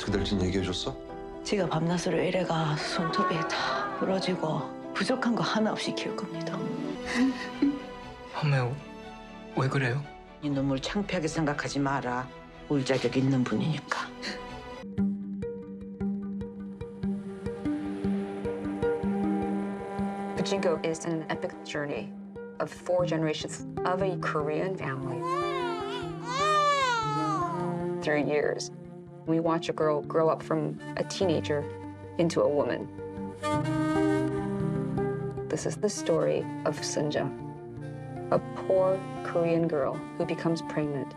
어떻게 될진 얘기해줬어? 지가 밤낮으로 일해가 손톱이 다 부러지고 부족한 거 하나 없이 키울 겁니다. 엄마, 왜 그래요? 이 눈물 창피하게 생각하지 마라. 울 자격 있는 분이니까. Pachinko is an epic journey of 4 generations of a Korean family. Through years, we watch a girl grow up from a teenager into a woman. This is the story of Sunja, a poor Korean girl who becomes pregnant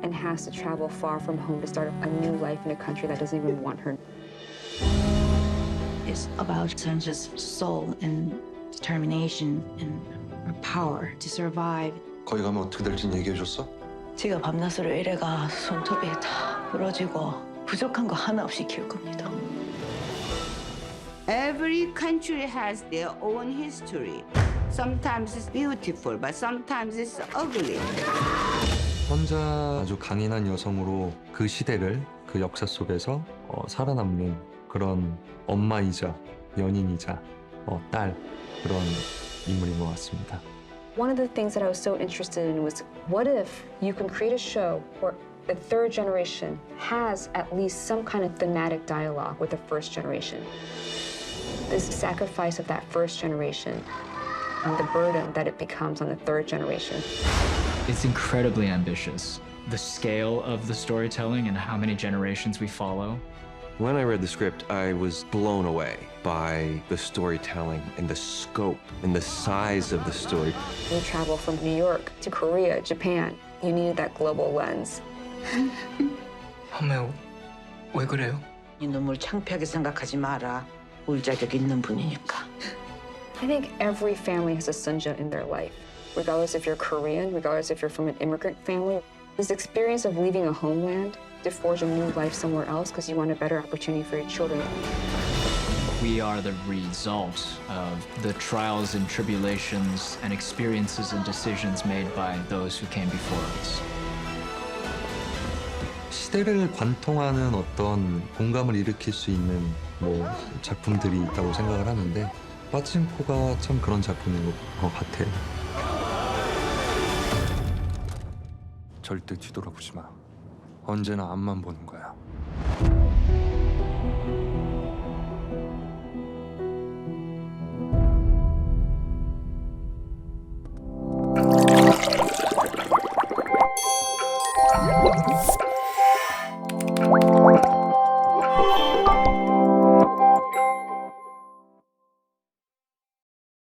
and has to travel far from home to start a new life in a country that doesn't even want her. It's about Sunja's soul and determination and her power to survive. 거기 가면 어떻게 될진 얘기해줬어? 지가 밤낮으로 일해가 손톱이 다 부러지고 부족한 거 하나 없이 키울 겁니다. Every country has their own history. Sometimes it's beautiful, but sometimes it's ugly. 혼자 아주 강인한 여성으로 그 시대를 그 역사 속에서 살아남는 그런 엄마이자 연인이자 딸 그런 인물인 것 같습니다. One of the things that I was so interested in was, what if you can create a show where the 3rd generation has at least some kind of thematic dialogue with the 1st generation? This sacrifice of that 1st generation and the burden that it becomes on the 3rd generation. It's incredibly ambitious. The scale of the storytelling and how many generations we follow. When I read the script, I was blown away by the storytelling and the scope and the size of the story. You travel from New York to Korea, Japan. You needed that global lens. 엄마, 왜 그래요? 이 눈물 창피하게 생각하지 마라. 울 자격 있는 분이니까. I think every family has a Sunja in their life. Regardless if you're Korean, regardless if you're from an immigrant family, this experience of leaving a homeland to forge a new life somewhere else because you want a better opportunity for your children. We are the result of the trials and tribulations and experiences and decisions made by those who came before us. 시대를 관통하는 어떤 공감을 일으킬 수 있는 작품들이 있다고 생각을 하는데 빠친코가 참 그런 작품인 것 같아요. 절대 뒤돌아보지 마. 언제나 앞만 보는 거야.